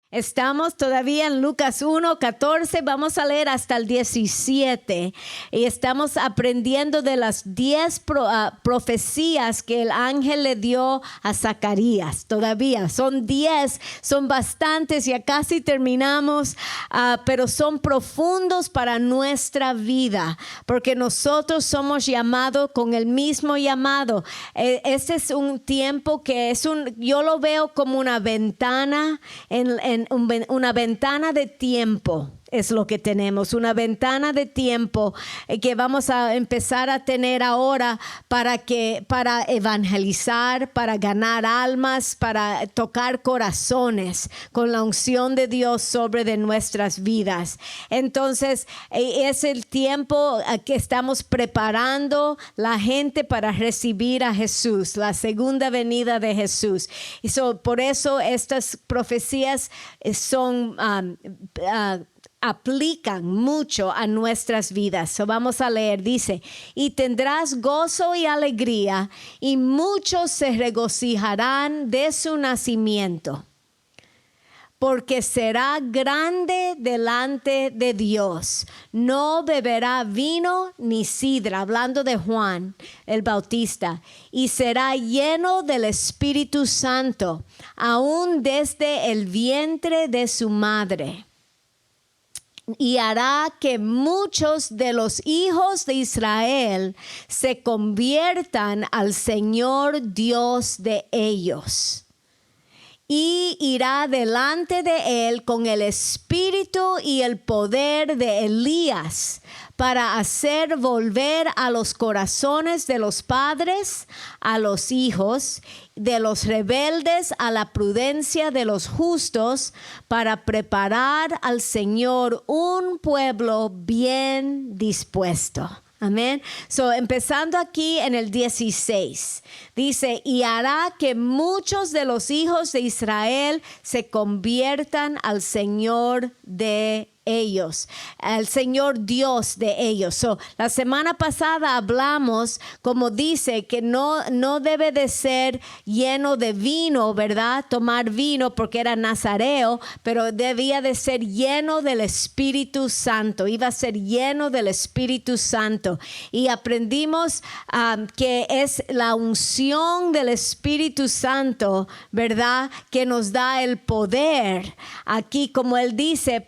Estamos todavía en Lucas 1:14, vamos a leer hasta el 17 y estamos aprendiendo de las 10 profecías que el ángel le dio a Zacarías. Todavía son 10, son bastantes, ya casi terminamos, pero son profundos para nuestra vida porque nosotros somos llamados con el mismo llamado. Este es un tiempo que yo lo veo como una ventana una ventana de tiempo. Es lo que tenemos, una ventana de tiempo que vamos a empezar a tener ahora para evangelizar, para ganar almas, para tocar corazones con la unción de Dios sobre de nuestras vidas. Entonces, es el tiempo que estamos preparando la gente para recibir a Jesús, la segunda venida de Jesús. Y por eso estas profecías son aplican mucho a nuestras vidas. Vamos a leer, dice, y tendrás gozo y alegría, y muchos se regocijarán de su nacimiento, porque será grande delante de Dios. No beberá vino ni sidra, hablando de Juan el Bautista, y será lleno del Espíritu Santo, aún desde el vientre de su madre. Y hará que muchos de los hijos de Israel se conviertan al Señor Dios de ellos. Y irá delante de él con el espíritu y el poder de Elías para hacer volver a los corazones de los padres a los hijos, de los rebeldes a la prudencia de los justos, para preparar al Señor un pueblo bien dispuesto. Amén. Empezando aquí en el 16, dice, y hará que muchos de los hijos de Israel se conviertan al Señor de ellos, al Señor Dios de ellos. La semana pasada hablamos, como dice, que no debe de ser lleno de vino, ¿verdad? Tomar vino porque era nazareo, pero debía de ser lleno del Espíritu Santo. Iba a ser lleno del Espíritu Santo. Y aprendimos que es la unción del Espíritu Santo, ¿verdad? Que nos da el poder. Aquí, como él dice,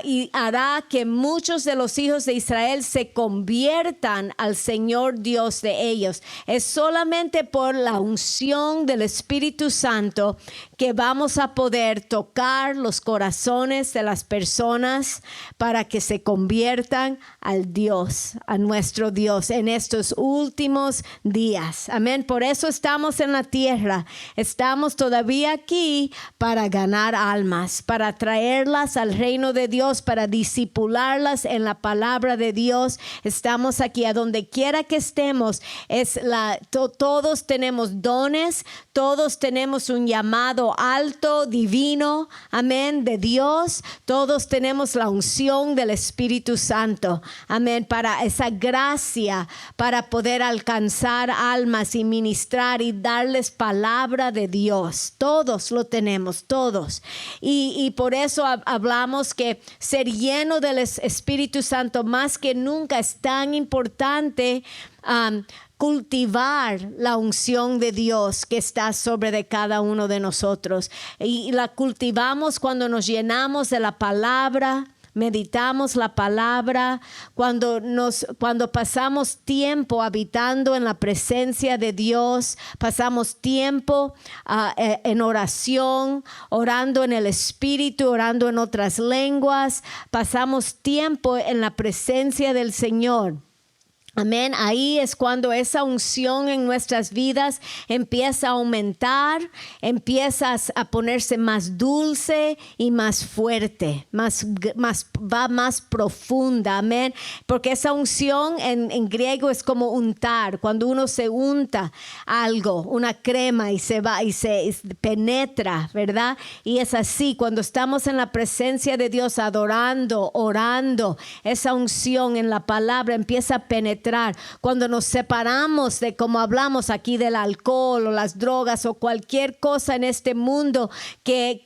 y hará que muchos de los hijos de Israel se conviertan al Señor Dios de ellos. Es solamente por la unción del Espíritu Santo que vamos a poder tocar los corazones de las personas para que se conviertan al Dios, a nuestro Dios en estos últimos días. Amén. Por eso estamos en la tierra. Estamos todavía aquí para ganar almas, para traerlas al reino de Dios, para discipularlas en la palabra de Dios. Estamos aquí, a donde quiera que estemos. Todos tenemos dones, todos tenemos un llamado alto, divino, amén, de Dios. Todos tenemos la unción del Espíritu Santo, amén, para esa gracia, para poder alcanzar almas y ministrar y darles palabra de Dios. Todos lo tenemos, todos. Y por eso hablamos que ser lleno del Espíritu Santo más que nunca es tan importante. Cultivar la unción de Dios que está sobre de cada uno de nosotros, y la cultivamos cuando nos llenamos de la palabra, meditamos la palabra, cuando pasamos tiempo habitando en la presencia de Dios, pasamos tiempo en oración, orando en el Espíritu, orando en otras lenguas, pasamos tiempo en la presencia del Señor. Amén. Ahí es cuando esa unción en nuestras vidas empieza a aumentar, empieza a ponerse más dulce y más fuerte, va más profunda. Amén. Porque esa unción en griego es como untar. Cuando uno se unta algo, una crema, y se va y se penetra, ¿verdad? Y es así, cuando estamos en la presencia de Dios adorando, orando, esa unción en la palabra empieza a penetrar penetrar. Cuando nos separamos de, como hablamos aquí, del alcohol o las drogas o cualquier cosa en este mundo que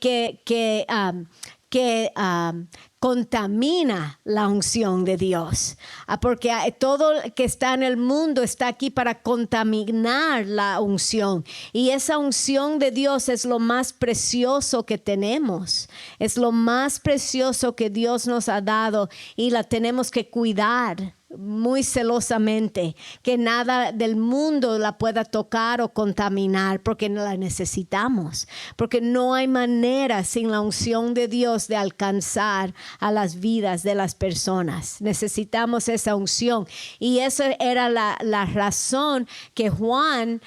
contamina la unción de Dios, porque todo que está en el mundo está aquí para contaminar la unción, y esa unción de Dios es lo más precioso que tenemos, es lo más precioso que Dios nos ha dado, y la tenemos que cuidar muy celosamente, que nada del mundo la pueda tocar o contaminar, porque la necesitamos, porque no hay manera sin la unción de Dios de alcanzar a las vidas de las personas. Necesitamos esa unción, y esa era la razón que Juan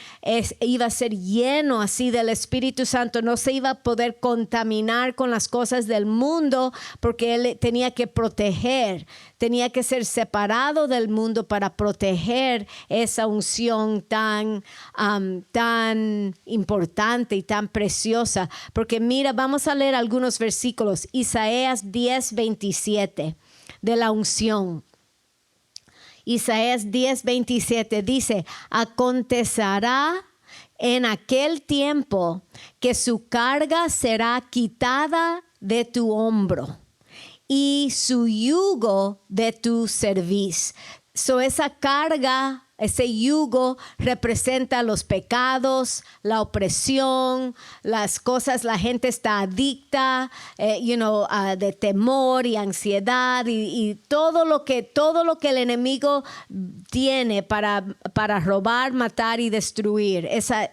iba a ser lleno así del Espíritu Santo. No se iba a poder contaminar con las cosas del mundo, porque él tenía que proteger, tenía que ser separado del mundo para proteger esa unción tan importante y tan preciosa. Porque mira, vamos a leer algunos versículos. Isaías 10:27 de la unción. Isaías 10:27 dice: acontecerá en aquel tiempo que su carga será quitada de tu hombro y su yugo de tu cerviz. Esa carga, ese yugo representa los pecados, la opresión, las cosas, la gente está adicta, de temor y ansiedad y todo lo que el enemigo tiene para robar, matar y destruir. Está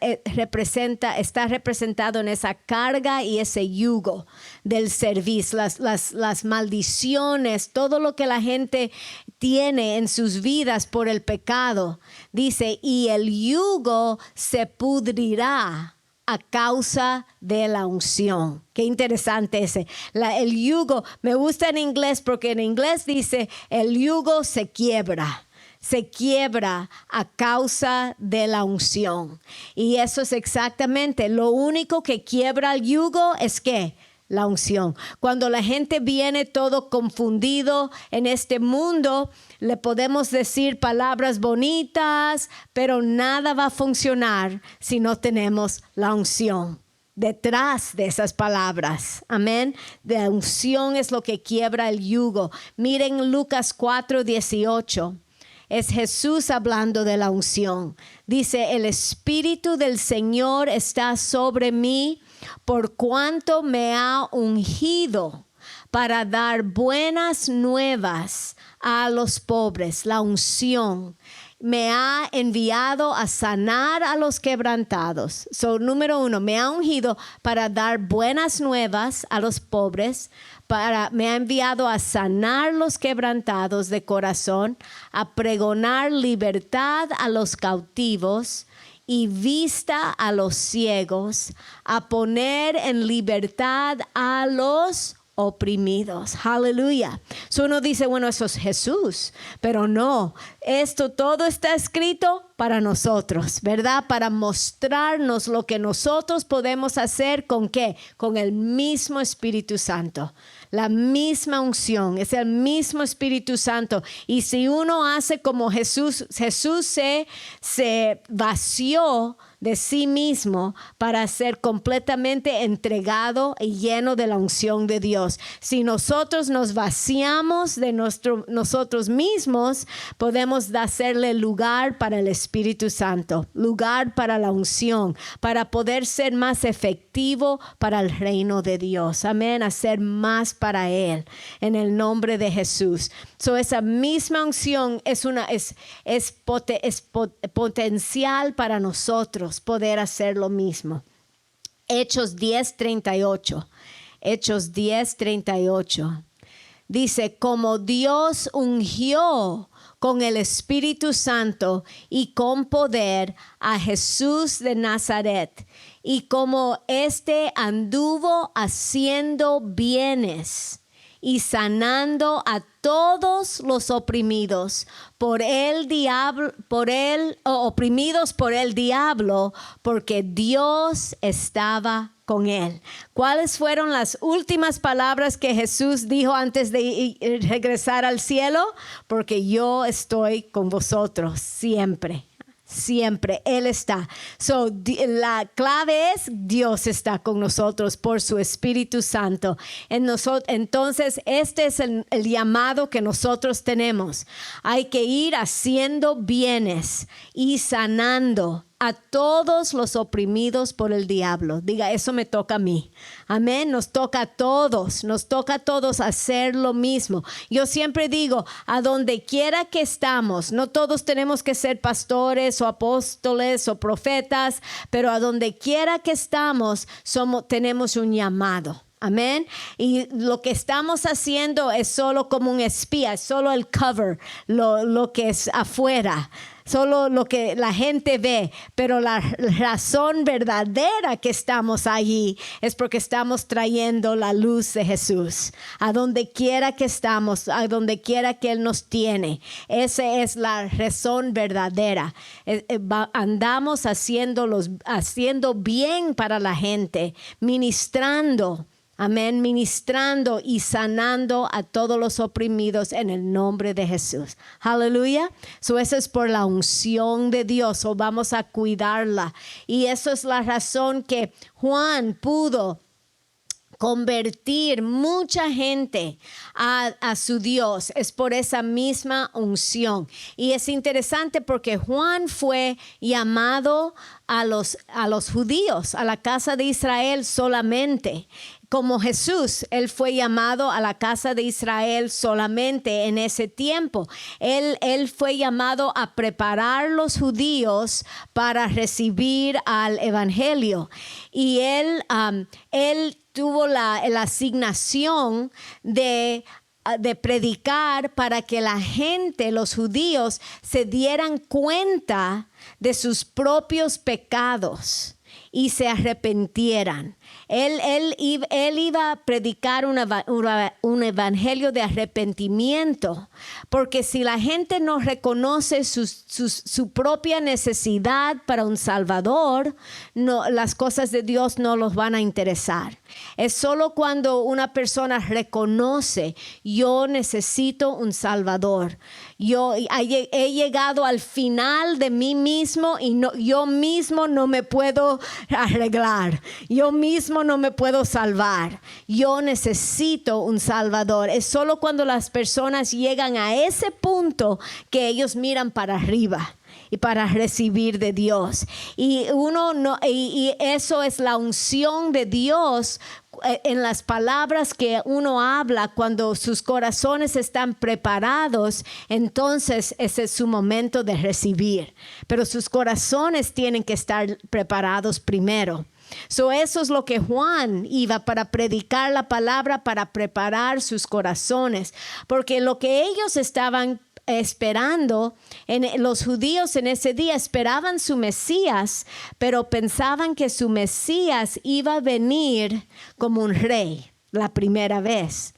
representado en esa carga y ese yugo del servicio, las maldiciones, todo lo que la gente tiene en sus vidas por el pecado. Dice, y el yugo se pudrirá a causa de la unción. Qué interesante ese. El yugo, me gusta en inglés porque en inglés dice, el yugo se quiebra a causa de la unción. Y eso es exactamente, lo único que quiebra el yugo es que la unción. Cuando la gente viene todo confundido en este mundo, le podemos decir palabras bonitas, pero nada va a funcionar si no tenemos la unción detrás de esas palabras. Amén. La unción es lo que quiebra el yugo. Miren Lucas 4:18. Es Jesús hablando de la unción. Dice, el Espíritu del Señor está sobre mí, por cuanto me ha ungido para dar buenas nuevas a los pobres. La unción me ha enviado a sanar a los quebrantados. Número 1, me ha ungido para dar buenas nuevas a los pobres. Me ha enviado a sanar los quebrantados de corazón, a pregonar libertad a los cautivos y vista a los ciegos, a poner en libertad a los oprimidos. Aleluya. Uno dice, bueno, eso es Jesús, pero no, todo está escrito para nosotros, ¿verdad? Para mostrarnos lo que nosotros podemos hacer. ¿Con qué? Con el mismo Espíritu Santo. La misma unción, es el mismo Espíritu Santo. Y si uno hace como Jesús se vació de sí mismo para ser completamente entregado y lleno de la unción de Dios. Si nosotros nos vaciamos de nosotros mismos, podemos hacerle lugar para el Espíritu Santo, lugar para la unción, para poder ser más efectivo para el reino de Dios. Amén, hacer más para Él, en el nombre de Jesús. Esa misma unción es potencial para nosotros poder hacer lo mismo. Hechos 10:38. Hechos 10:38. Dice, como Dios ungió con el Espíritu Santo y con poder a Jesús de Nazaret, y como éste anduvo haciendo bienes y sanando a todos los oprimidos por el diablo, oprimidos por el diablo, porque Dios estaba con él. ¿Cuáles fueron las últimas palabras que Jesús dijo antes de regresar al cielo? Porque yo estoy con vosotros siempre. Siempre Él está. La clave es Dios está con nosotros por su Espíritu Santo. Entonces, este es el llamado que nosotros tenemos. Hay que ir haciendo bienes y sanando a todos los oprimidos por el diablo. Diga, eso me toca a mí. Amén. Nos toca a todos hacer lo mismo. Yo siempre digo, a donde quiera que estamos, no todos tenemos que ser pastores o apóstoles o profetas, pero a donde quiera que estamos, tenemos un llamado. Amén. Y lo que estamos haciendo es solo como un espía, es solo el cover, lo que es afuera. Solo lo que la gente ve, pero la razón verdadera que estamos allí es porque estamos trayendo la luz de Jesús a donde quiera que estamos, a donde quiera que Él nos tiene. Esa es la razón verdadera. Andamos haciendo bien para la gente, ministrando. Amén, ministrando y sanando a todos los oprimidos en el nombre de Jesús. Aleluya. Eso es por la unción de Dios. Vamos a cuidarla. Y eso es la razón que Juan pudo convertir mucha gente a su Dios. Es por esa misma unción. Y es interesante porque Juan fue llamado a los judíos, a la casa de Israel solamente. Como Jesús, Él fue llamado a la casa de Israel solamente en ese tiempo. Él fue llamado a preparar los judíos para recibir al evangelio. Y Él tuvo la asignación de predicar para que la gente, los judíos, se dieran cuenta de sus propios pecados y se arrepintieran. Él iba a predicar un evangelio de arrepentimiento, porque si la gente no reconoce su propia necesidad para un Salvador, las cosas de Dios no los van a interesar. Es solo cuando una persona reconoce, yo necesito un Salvador. Yo he llegado al final de mí mismo y yo mismo no me puedo arreglar. Yo mismo no me puedo salvar. Yo necesito un Salvador. Es solo cuando las personas llegan a ese punto que ellos miran para arriba y para recibir de Dios. Y eso es la unción de Dios en las palabras que uno habla. Cuando sus corazones están preparados, entonces ese es su momento de recibir. Pero sus corazones tienen que estar preparados primero. Eso es lo que Juan iba para predicar la palabra, para preparar sus corazones, porque lo que ellos estaban esperando, los judíos en ese día esperaban su Mesías, pero pensaban que su Mesías iba a venir como un rey la primera vez.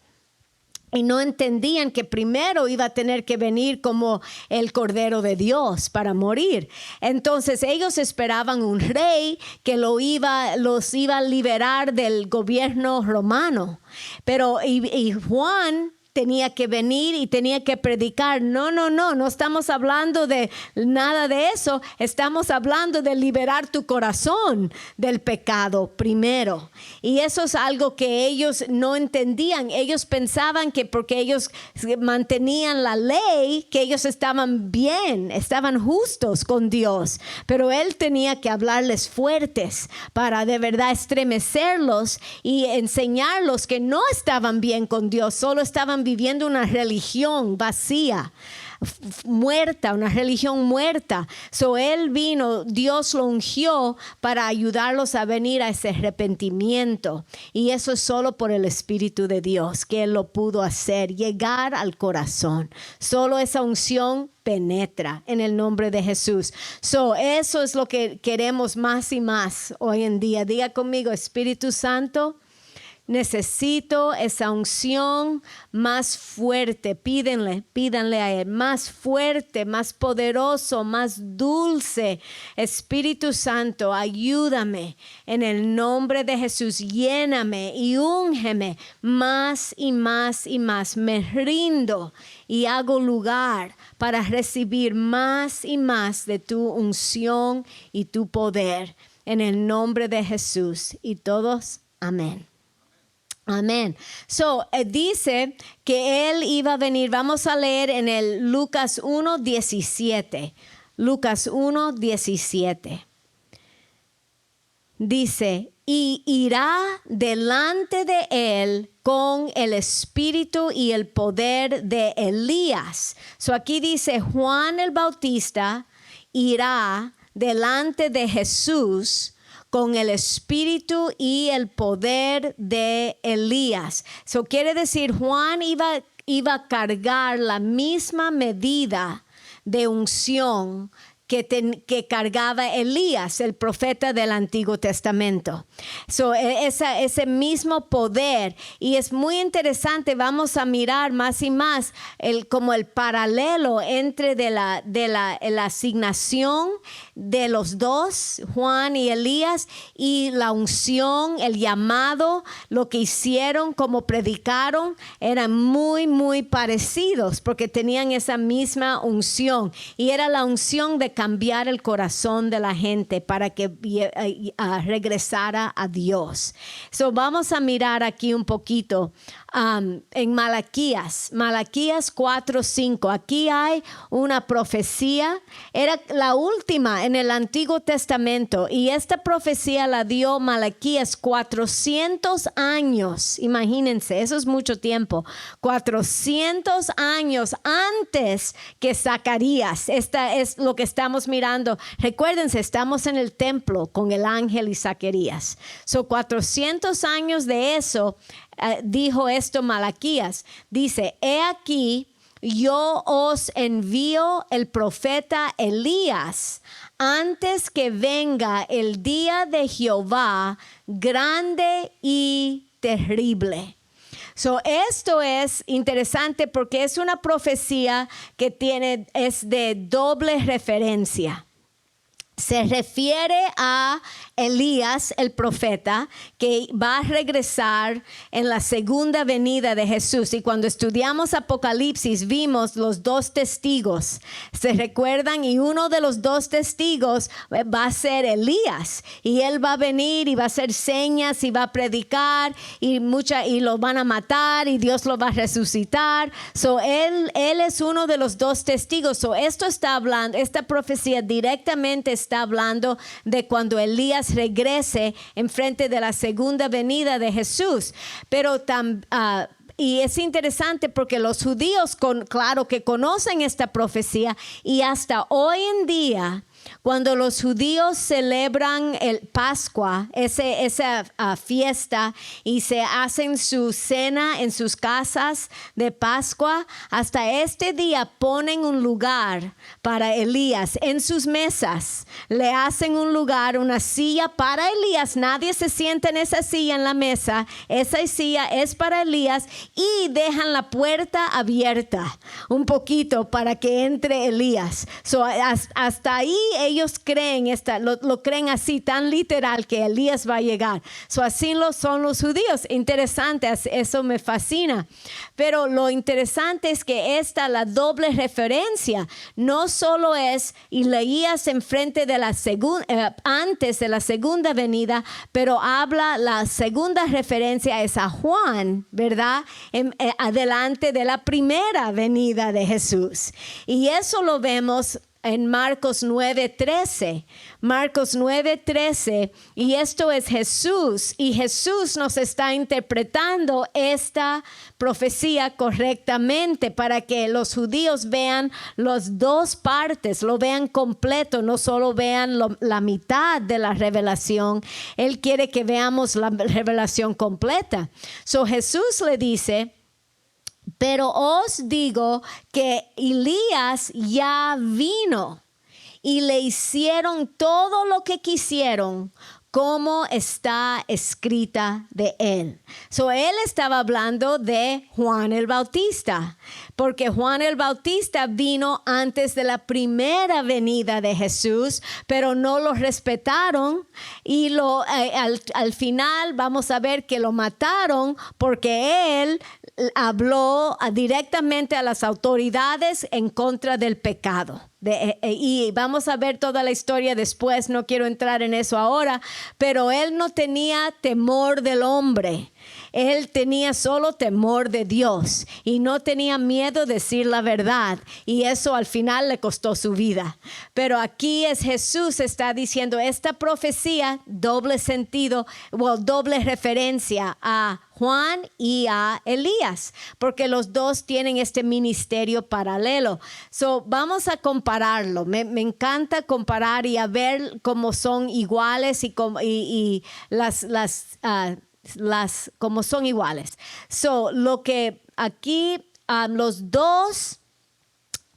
Y no entendían que primero iba a tener que venir como el Cordero de Dios para morir. Entonces ellos esperaban un rey que los iba a liberar del gobierno romano. Pero y Juan tenía que venir y tenía que predicar. No estamos hablando de nada de eso. Estamos hablando de liberar tu corazón del pecado primero. Y eso es algo que ellos no entendían. Ellos pensaban que porque ellos mantenían la ley, que ellos estaban bien, estaban justos con Dios. Pero Él tenía que hablarles fuertes para de verdad estremecerlos y enseñarlos que no estaban bien con Dios, solo estaban viviendo una religión vacía, muerta, una religión muerta. Él vino, Dios lo ungió para ayudarlos a venir a ese arrepentimiento. Y eso es solo por el Espíritu de Dios que Él lo pudo hacer, llegar al corazón. Solo esa unción penetra en el nombre de Jesús. Eso es lo que queremos más y más hoy en día. Diga conmigo, Espíritu Santo, necesito esa unción más fuerte. Pídanle a Él, más fuerte, más poderoso, más dulce. Espíritu Santo, ayúdame en el nombre de Jesús. Lléname y úngeme más y más y más. Me rindo y hago lugar para recibir más y más de tu unción y tu poder. En el nombre de Jesús. Y todos, amén. Amén. Dice que Él iba a venir. Vamos a leer en el Lucas 1:17. Lucas 1:17. Dice, y irá delante de Él con el espíritu y el poder de Elías. Aquí dice, Juan el Bautista irá delante de Jesús con el espíritu y el poder de Elías. Quiere decir, Juan iba a cargar la misma medida de unción que cargaba Elías, el profeta del Antiguo Testamento. Ese mismo poder. Y es muy interesante, vamos a mirar más y más como el paralelo entre la asignación de los dos, Juan y Elías, y la unción, el llamado, lo que hicieron, como predicaron, eran muy, muy parecidos porque tenían esa misma unción. Y era la unción de cambiar el corazón de la gente para que regresara a Dios. Vamos a mirar aquí un poquito en Malaquías 4:5. Aquí hay una profecía, era la última en el Antiguo Testamento, y esta profecía la dio Malaquías 400 años. Imagínense, eso es mucho tiempo. 400 años antes que Zacarías. Esta es lo que estamos mirando. Recuérdense, estamos en el templo con el ángel y Zacarías. 400 años de eso. Dijo esto Malaquías, dice, he aquí, yo os envío el profeta Elías antes que venga el día de Jehová grande y terrible. Esto es interesante porque es una profecía que es de doble referencia. Se refiere a Elías, el profeta, que va a regresar en la segunda venida de Jesús. Y cuando estudiamos Apocalipsis, vimos los dos testigos. ¿Se recuerdan? Y uno de los dos testigos va a ser Elías. Y él va a venir y va a hacer señas y va a predicar y lo van a matar y Dios lo va a resucitar. Él es uno de los dos testigos. Esto está hablando, esta profecía directamente está hablando de cuando Elías regrese en frente de la segunda venida de Jesús. Pero y es interesante porque los judíos, claro que conocen esta profecía, y hasta hoy en día, cuando los judíos celebran el Pascua, esa fiesta, y se hacen su cena en sus casas de Pascua, hasta este día ponen un lugar para Elías en sus mesas. Le hacen un lugar, una silla para Elías. Nadie se sienta en esa silla en la mesa. Esa silla es para Elías, y dejan la puerta abierta un poquito para que entre Elías. Hasta ahí ellos creen, lo creen así, tan literal, que Elías va a llegar. Así son los judíos. Interesante, eso me fascina. Pero lo interesante es que la doble referencia, no solo es Elías enfrente de antes de la segunda venida, pero habla, la segunda referencia es a Juan, ¿verdad? Adelante de la primera venida de Jesús. Y eso lo vemos en Marcos 9:13. Marcos 9:13. Y esto es Jesús. Y Jesús nos está interpretando esta profecía correctamente para que los judíos vean las dos partes, lo vean completo, no solo vean la mitad de la revelación. Él quiere que veamos la revelación completa. Jesús le dice: pero os digo que Elías ya vino y le hicieron todo lo que quisieron cómo está escrita de él. So, él estaba hablando de Juan el Bautista, porque Juan el Bautista vino antes de la primera venida de Jesús, pero no lo respetaron y al final vamos a ver que lo mataron porque él habló directamente a las autoridades en contra del pecado. Y vamos a ver toda la historia después, no quiero entrar en eso ahora, pero él no tenía temor del hombre, él tenía solo temor de Dios y no tenía miedo de decir la verdad, y eso al final le costó su vida. Pero aquí Jesús está diciendo esta profecía, doble sentido, doble referencia a Juan y a Elías, porque los dos tienen este ministerio paralelo. So, vamos a compararlo. Me encanta comparar y a ver cómo son iguales y cómo son iguales. So, lo que aquí los dos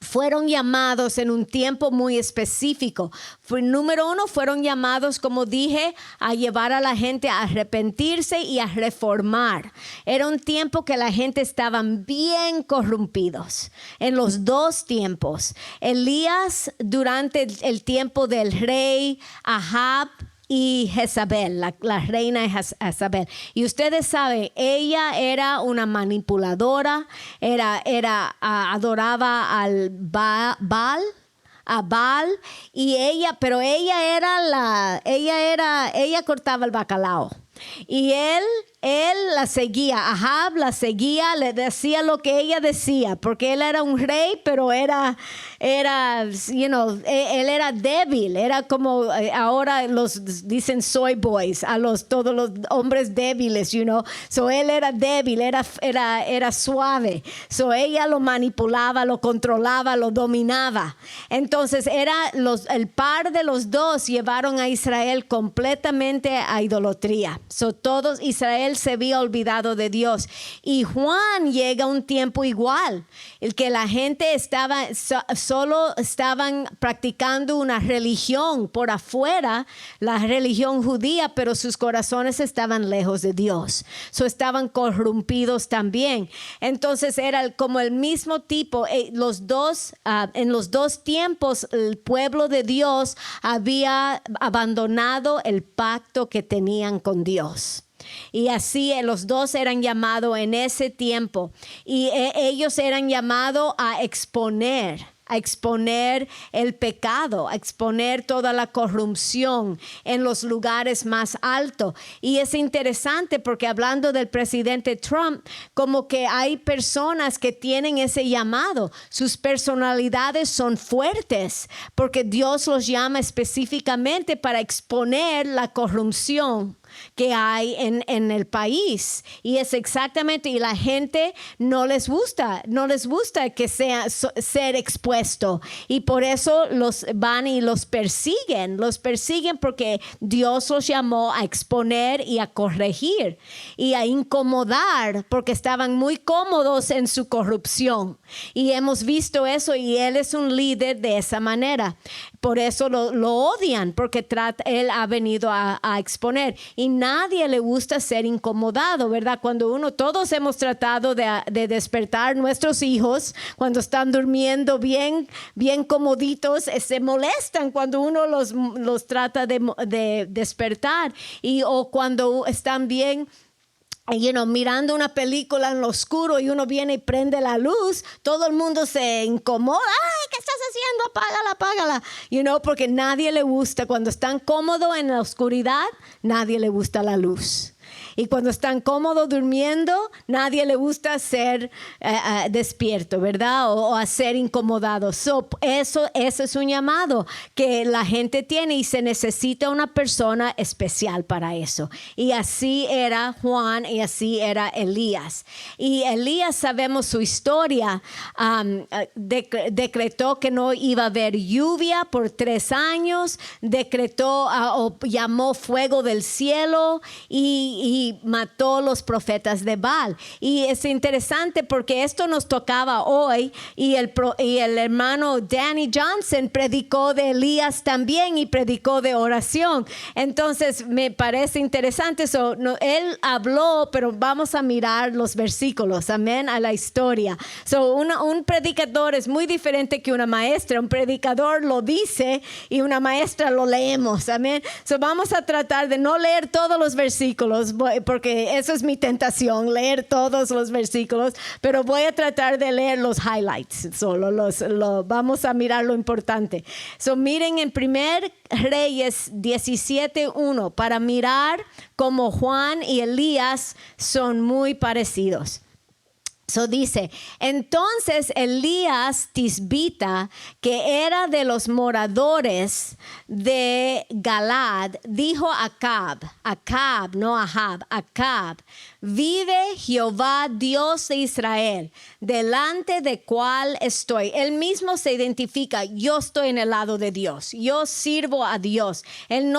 fueron llamados en un tiempo muy específico. Número uno, fueron llamados, como dije, a llevar a la gente a arrepentirse y a reformar. Era un tiempo que la gente estaban bien corrompidos. En los dos tiempos. Elías durante el tiempo del rey Ahab y Jezabel, la reina Jezabel. Y ustedes saben, ella era una manipuladora, adoraba al Baal, y ella cortaba el bacalao. Y él la seguía, Ahab la seguía, le decía lo que ella decía, porque él era un rey, pero él era débil, era como ahora los dicen soy boys, todos los hombres débiles, so él era débil, era suave, so ella lo manipulaba, lo controlaba, lo dominaba. Entonces el par de los dos llevaron a Israel completamente a idolatría. So todos Israel se había olvidado de Dios. Y Juan llega a un tiempo igual, el que la gente solo estaban practicando una religión por afuera, la religión judía, pero sus corazones estaban lejos de Dios. Estaban corrompidos también. Entonces era como el mismo tipo, en los dos tiempos el pueblo de Dios había abandonado el pacto que tenían con Dios. Y así los dos eran llamados en ese tiempo, y ellos eran llamados a exponer el pecado, a exponer toda la corrupción en los lugares más altos. Y es interesante porque hablando del presidente Trump, como que hay personas que tienen ese llamado, sus personalidades son fuertes porque Dios los llama específicamente para exponer la corrupción que hay en el país, y es exactamente, y la gente no les gusta que ser expuesto, y por eso los van y los persiguen porque Dios los llamó a exponer y a corregir y a incomodar, porque estaban muy cómodos en su corrupción, y hemos visto eso, y él es un líder de esa manera. Por eso lo odian, porque él ha venido a exponer. Y nadie le gusta ser incomodado, ¿verdad? Todos hemos tratado de despertar nuestros hijos cuando están durmiendo bien comoditos, se molestan cuando uno los trata de despertar, o cuando están bien mirando una película en lo oscuro y uno viene y prende la luz, todo el mundo se incomoda. ¡Ay, qué estás haciendo! Apágala. Porque nadie le gusta, cuando están cómodos en la oscuridad, nadie le gusta la luz. Y cuando están cómodos durmiendo, nadie le gusta ser despierto, ¿verdad? O a ser incomodado. Eso es un llamado que la gente tiene, y se necesita una persona especial para eso. Y así era Juan, y así era Elías. Y Elías, sabemos su historia, decretó que no iba a haber lluvia por 3 años, decretó o llamó fuego del cielo, y y mató los profetas de Baal. Y es interesante porque esto nos tocaba hoy y el hermano Danny Johnson predicó de Elías también y predicó de oración. Entonces me parece interesante. Él habló, pero vamos a mirar los versículos, amén, a la historia. Un predicador es muy diferente que una maestra. Un predicador lo dice y una maestra lo leemos, amén. Vamos a tratar de no leer todos los versículos, porque eso es mi tentación, leer todos los versículos, pero voy a tratar de leer los highlights, vamos a mirar lo importante. Miren en 1 Reyes 17:1 para mirar cómo Juan y Elías son muy parecidos. Dice, entonces Elías Tisbita, que era de los moradores de Galad, dijo a Acab, no Ahab, Acab, vive Jehová Dios de Israel, delante de cual estoy. Él mismo se identifica, yo estoy en el lado de Dios, yo sirvo a Dios. Él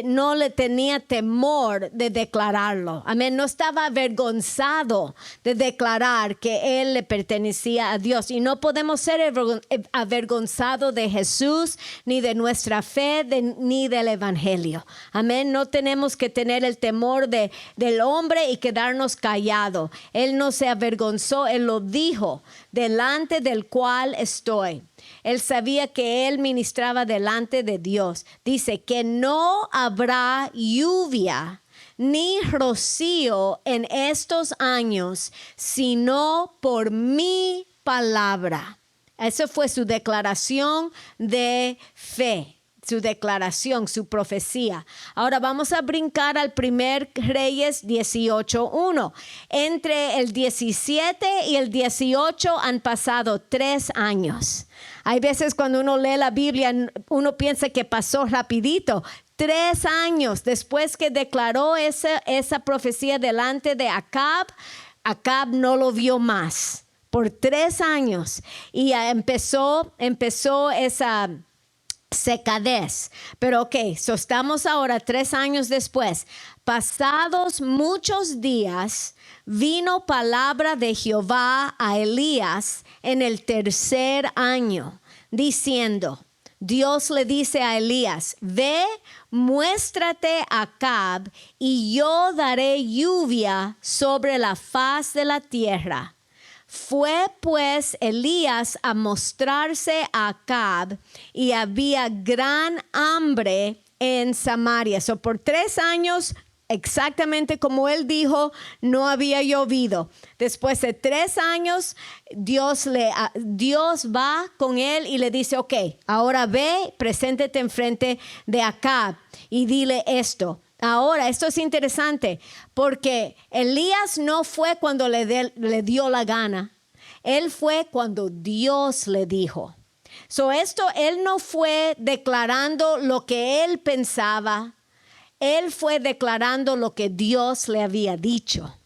no le tenía temor de declararlo. Amén. No estaba avergonzado de declarar que él le pertenecía a Dios. Y no podemos ser avergonzados de Jesús, ni de nuestra fe, ni del evangelio. Amén. No tenemos que tener el temor del hombre y quedarnos callados. Él no se avergonzó, él lo dijo, delante del cual estoy. Él sabía que él ministraba delante de Dios. Dice que no habrá lluvia ni rocío en estos años, sino por mi palabra. Esa fue su declaración de fe. Su declaración, su profecía. Ahora vamos a brincar al 1 Reyes 18:1. Entre el 17 y el 18 han pasado 3 años. Hay veces cuando uno lee la Biblia, uno piensa que pasó rapidito. 3 años después que declaró esa profecía delante de Acab, Acab no lo vio más por 3 años. Y empezó esa secadez. Pero estamos ahora 3 años después. Pasados muchos días, vino palabra de Jehová a Elías en el 3er año, diciendo, Dios le dice a Elías, ve, muéstrate a Acab, y yo daré lluvia sobre la faz de la tierra. Fue pues Elías a mostrarse a Acab y había gran hambre en Samaria. Por 3 años, exactamente como él dijo, no había llovido. Después de 3 años, Dios va con él y le dice, ahora ve, preséntate enfrente de Acab y dile esto. Ahora, esto es interesante porque Elías no fue cuando le dio la gana. Él fue cuando Dios le dijo. Él no fue declarando lo que él pensaba. Él fue declarando lo que Dios le había dicho.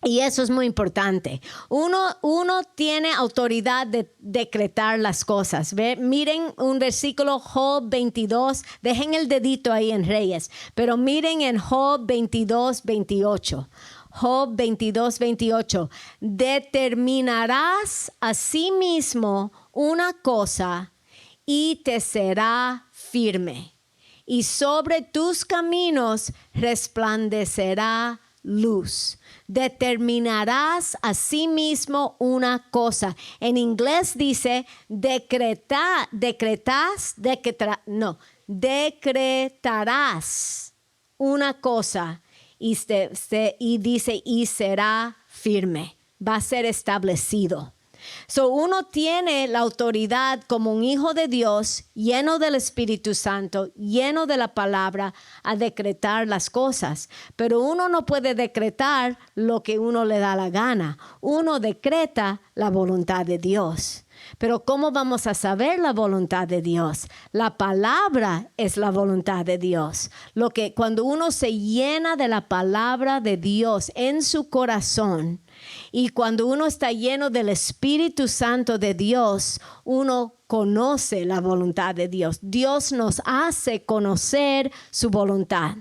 Y eso es muy importante. Uno tiene autoridad de decretar las cosas. Miren un versículo, Job 22. Dejen el dedito ahí en Reyes. Pero miren en Job 22, 28. Job 22, 28. Determinarás a sí mismo una cosa y te será firme. Y sobre tus caminos resplandecerá luz. Determinarás a sí mismo una cosa. En inglés dice decretarás una cosa y dice y será firme. Va a ser establecido. Uno tiene la autoridad como un hijo de Dios, lleno del Espíritu Santo, lleno de la palabra, a decretar las cosas. Pero uno no puede decretar lo que uno le da la gana. Uno decreta la voluntad de Dios. Pero ¿cómo vamos a saber la voluntad de Dios? La palabra es la voluntad de Dios. Cuando uno se llena de la palabra de Dios en su corazón, y cuando uno está lleno del Espíritu Santo de Dios, uno conoce la voluntad de Dios. Dios nos hace conocer su voluntad.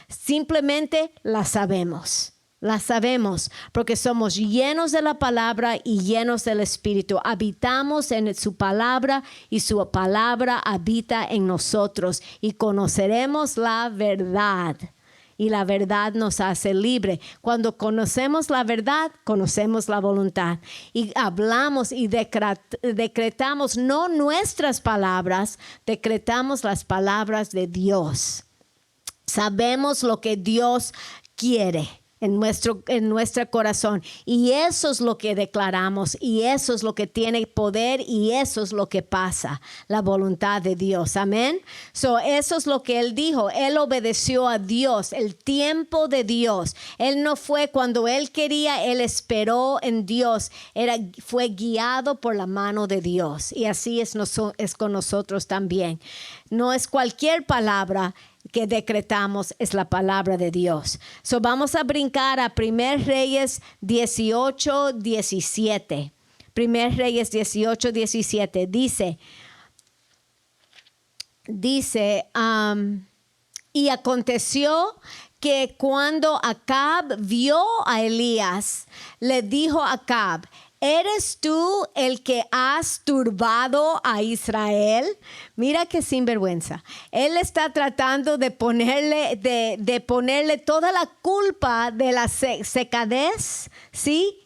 simplemente la sabemos. La sabemos porque somos llenos de la palabra y llenos del Espíritu. Habitamos en su palabra y su palabra habita en nosotros y conoceremos la verdad. Y la verdad nos hace libre. Cuando conocemos la verdad, conocemos la voluntad. Y hablamos y decretamos no nuestras palabras, decretamos las palabras de Dios. Sabemos lo que Dios quiere en nuestro corazón, y eso es lo que declaramos, y eso es lo que tiene poder, y eso es lo que pasa, la voluntad de Dios. Amén. Eso es lo que él dijo. Él obedeció a Dios, el tiempo de Dios. Él no fue cuando él quería, él esperó en Dios. Fue guiado por la mano de Dios, y así es con nosotros también. No es cualquier palabra que decretamos, es la palabra de Dios. Vamos a brincar a 1 Reyes 18, 17. 1 Reyes 18, 17. Dice, y aconteció que cuando Acab vio a Elías, le dijo a Acab: ¿eres tú el que has turbado a Israel? Mira qué sinvergüenza. Él está tratando de ponerle toda la culpa de la secadez, ¿sí?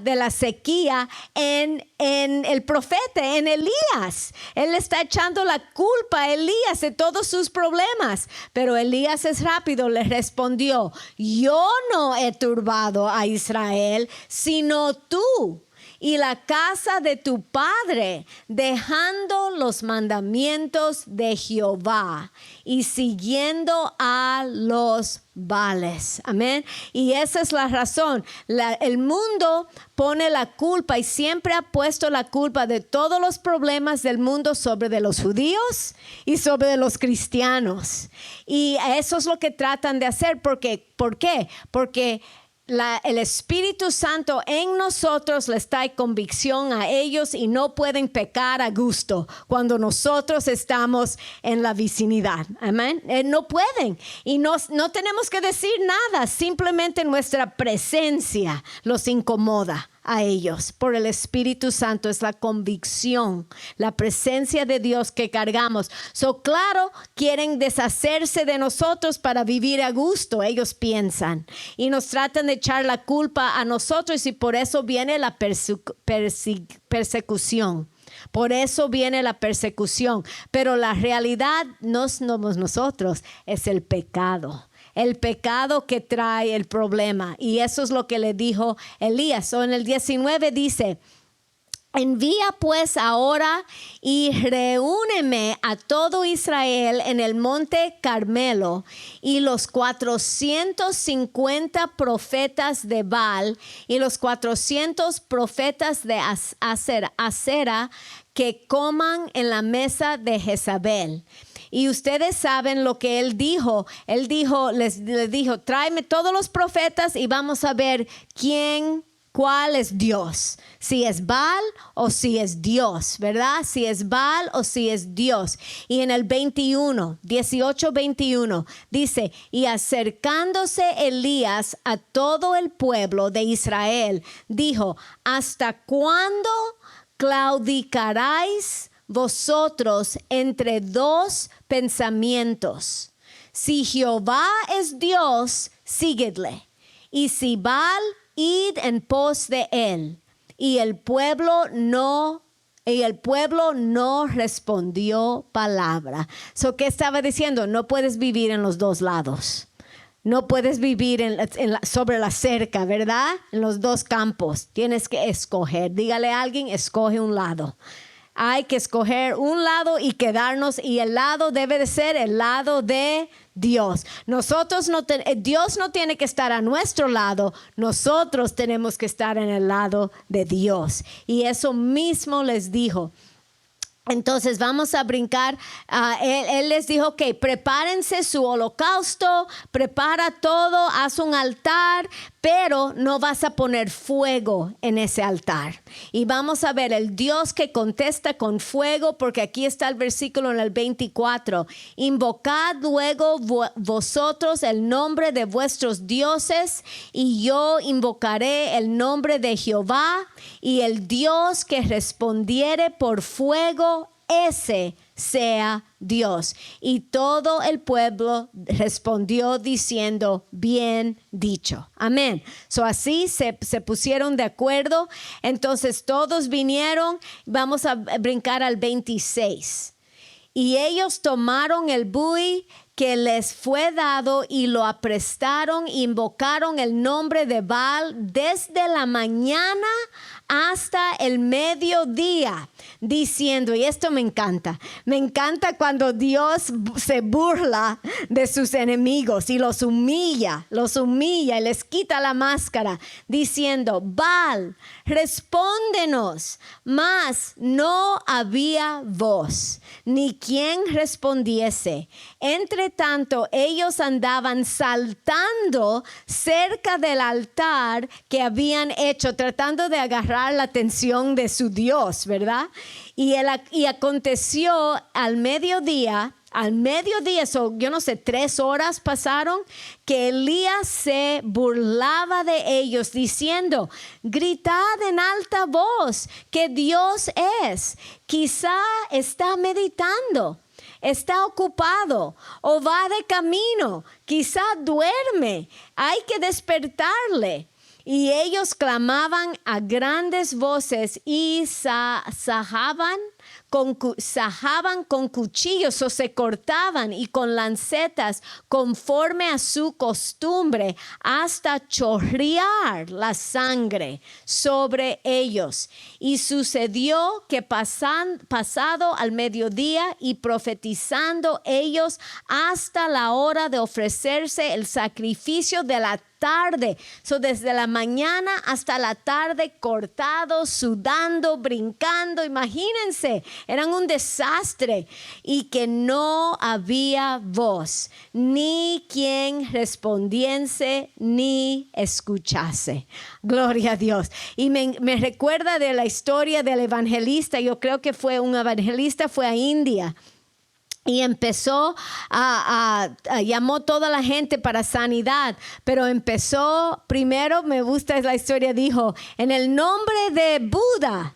De la sequía en el profeta, en Elías. Él está echando la culpa a Elías de todos sus problemas. Pero Elías es rápido, le respondió: yo no he turbado a Israel, sino tú y la casa de tu padre, dejando los mandamientos de Jehová y siguiendo a los Baales. Amén. Y esa es la razón. El mundo pone la culpa y siempre ha puesto la culpa de todos los problemas del mundo sobre de los judíos y sobre de los cristianos. Y eso es lo que tratan de hacer. ¿Por qué? Porque el Espíritu Santo en nosotros les da convicción a ellos y no pueden pecar a gusto cuando nosotros estamos en la vicinidad. Amén. No pueden. Y no tenemos que decir nada. Simplemente nuestra presencia los incomoda a ellos. Por el Espíritu Santo es la convicción, la presencia de Dios que cargamos. Claro, quieren deshacerse de nosotros para vivir a gusto, ellos piensan, y nos tratan de echar la culpa a nosotros, y por eso viene la persecución. Por eso viene la persecución. Pero la realidad no somos nosotros, es el pecado. El pecado que trae el problema. Y eso es lo que le dijo Elías. En el 19 dice: envía pues ahora y reúneme a todo Israel en el monte Carmelo, y los 450 profetas de Baal y los 400 profetas de Asera que coman en la mesa de Jezabel. Y ustedes saben lo que él dijo. Él les dijo: tráeme todos los profetas y vamos a ver cuál es Dios. Si es Baal o si es Dios, ¿verdad? Si es Baal o si es Dios. Y en el 18:21 dice: y acercándose Elías a todo el pueblo de Israel, dijo: ¿hasta cuándo claudicaréis vosotros entre dos pensamientos? Si Jehová es Dios, síguedle, y si Baal, id en pos de él. Y el pueblo no respondió palabra. ¿Qué estaba diciendo? No puedes vivir en los dos lados. No puedes vivir sobre la cerca, ¿verdad? En los dos campos. Tienes que escoger. Dígale a alguien: escoge un lado. Hay que escoger un lado y quedarnos, y el lado debe de ser el lado de Dios. Dios no tiene que estar a nuestro lado, nosotros tenemos que estar en el lado de Dios. Y eso mismo les dijo. Entonces vamos a brincar. Él les dijo: ok, prepárense su holocausto, prepara todo, haz un altar, pero no vas a poner fuego en ese altar. Y vamos a ver el Dios que contesta con fuego, porque aquí está el versículo en el 24. Invocad luego vosotros el nombre de vuestros dioses, y yo invocaré el nombre de Jehová, y el Dios que respondiere por fuego, ese sea Dios. Y todo el pueblo respondió diciendo, bien dicho. Amén. So así se pusieron de acuerdo. Entonces todos vinieron. Vamos a brincar al 26. Y ellos tomaron el buey que les fue dado y lo aprestaron, invocaron el nombre de Baal desde la mañana hasta el mediodía, diciendo, y esto me encanta cuando Dios se burla de sus enemigos y los humilla y les quita la máscara, diciendo, Baal, respóndenos. Mas no había voz, ni quien respondiese. Entre tanto, ellos andaban saltando cerca del altar que habían hecho, tratando de agarrar la atención de su Dios, ¿verdad? Y aconteció al mediodía, yo no sé, 3 horas pasaron, que Elías se burlaba de ellos diciendo, gritad en alta voz que Dios es. Quizá está meditando, está ocupado o va de camino, quizá duerme, hay que despertarle. Y ellos clamaban a grandes voces y sajaban con cuchillos, o se cortaban y con lancetas conforme a su costumbre, hasta chorrear la sangre sobre ellos. Y sucedió que pasado al mediodía y profetizando ellos hasta la hora de ofrecerse el sacrificio de la tarde, desde la mañana hasta la tarde, cortados, sudando, brincando, imagínense, eran un desastre, y que no había voz, ni quien respondiese, ni escuchase. Gloria a Dios. Y me recuerda de la historia del evangelista. Yo creo que fue un evangelista, fue a India. Y empezó llamó toda la gente para sanidad, pero empezó, primero me gusta la historia, dijo, en el nombre de Buda,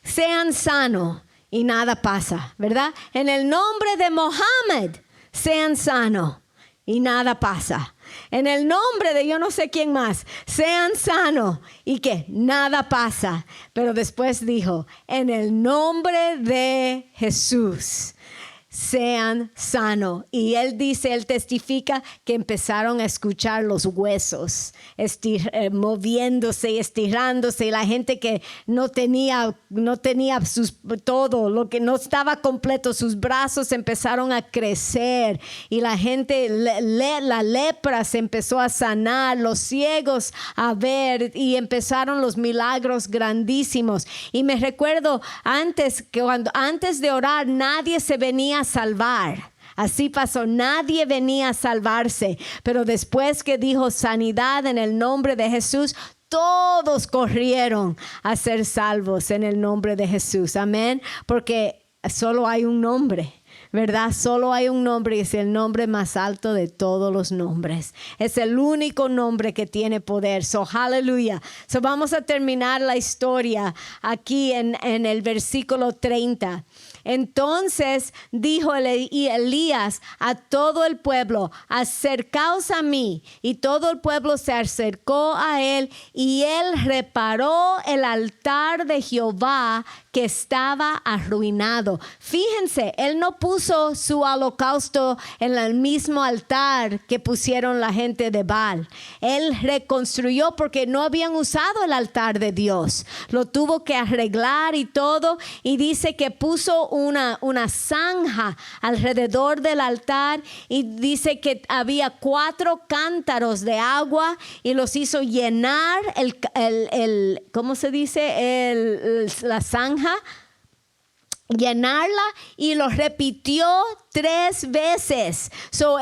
sean sanos, y nada pasa, ¿verdad? En el nombre de Mohammed, sean sanos, y nada pasa. En el nombre de yo no sé quién más, sean sanos, y que nada pasa. Pero después dijo, en el nombre de Jesús, sean sanos. Y él testifica que empezaron a escuchar los huesos moviéndose y estirándose, y la gente que no tenía todo, lo que no estaba completo, sus brazos empezaron a crecer, y la gente, la lepra se empezó a sanar, los ciegos a ver, y empezaron los milagros grandísimos. Y me recuerdo antes de orar, nadie se venía a salvar. Así pasó, nadie venía a salvarse, pero después que dijo sanidad en el nombre de Jesús, todos corrieron a ser salvos en el nombre de Jesús. Amén. Porque solo hay un nombre, ¿verdad? Solo hay un nombre, y es el nombre más alto de todos los nombres. Es el único nombre que tiene poder. So, aleluya. So, vamos a terminar la historia aquí en el versículo 30. Entonces dijo Elías a todo el pueblo, acercaos a mí. Y todo el pueblo se acercó a él, y él reparó el altar de Jehová que estaba arruinado. Fíjense, él no puso su holocausto en el mismo altar que pusieron la gente de Baal. Él reconstruyó, porque no habían usado el altar de Dios. Lo tuvo que arreglar y todo. Y dice que puso una zanja alrededor del altar, y dice que había 4 cántaros de agua, y los hizo llenar ¿cómo se dice? La zanja. llenarla y lo repitió 3 veces.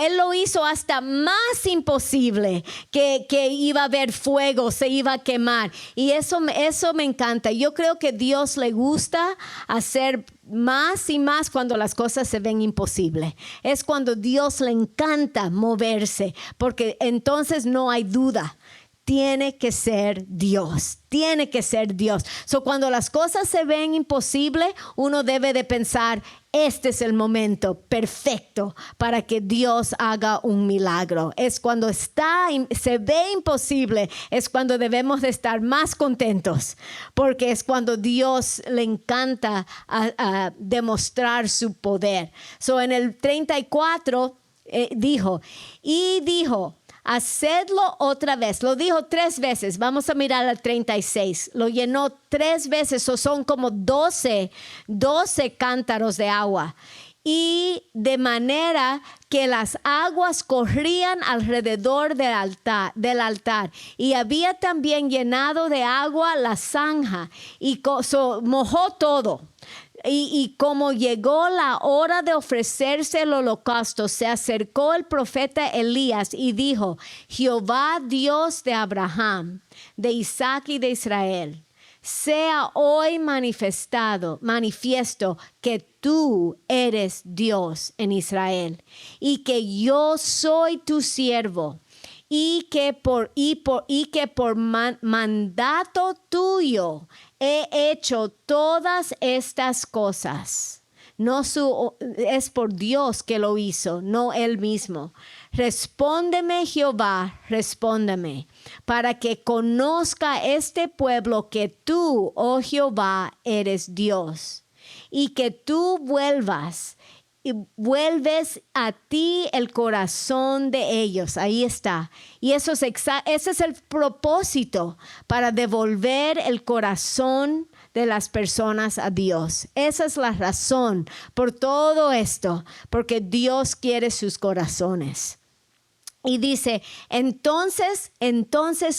Él lo hizo hasta más imposible que iba a haber fuego, se iba a quemar. Y eso me encanta. Yo creo que Dios le gusta hacer más y más cuando las cosas se ven imposibles. Es cuando Dios le encanta moverse, porque entonces no hay duda. Tiene que ser Dios, tiene que ser Dios. Cuando las cosas se ven imposibles, uno debe de pensar, este es el momento perfecto para que Dios haga un milagro. Es cuando se ve imposible, es cuando debemos de estar más contentos, porque es cuando Dios le encanta a demostrar su poder. En el 34 dijo, hacedlo otra vez. Lo dijo 3 veces. Vamos a mirar al 36. Lo llenó 3 veces. Son como 12 cántaros de agua. Y de manera que las aguas corrían alrededor del altar. Y había también llenado de agua la zanja. Y mojó todo. Y como llegó la hora de ofrecerse el holocausto, se acercó el profeta Elías y dijo, Jehová Dios de Abraham, de Isaac y de Israel, sea hoy manifiesto que tú eres Dios en Israel y que yo soy tu siervo. Y que por mandato tuyo he hecho todas estas cosas. Es por Dios que lo hizo, no él mismo. Respóndeme, Jehová, respóndeme, para que conozca este pueblo que tú, oh Jehová, eres Dios, y que tú vuelves a ti el corazón de ellos. Ahí está. Y ese es el propósito, para devolver el corazón de las personas a Dios. Esa es la razón por todo esto, porque Dios quiere sus corazones. Y dice, entonces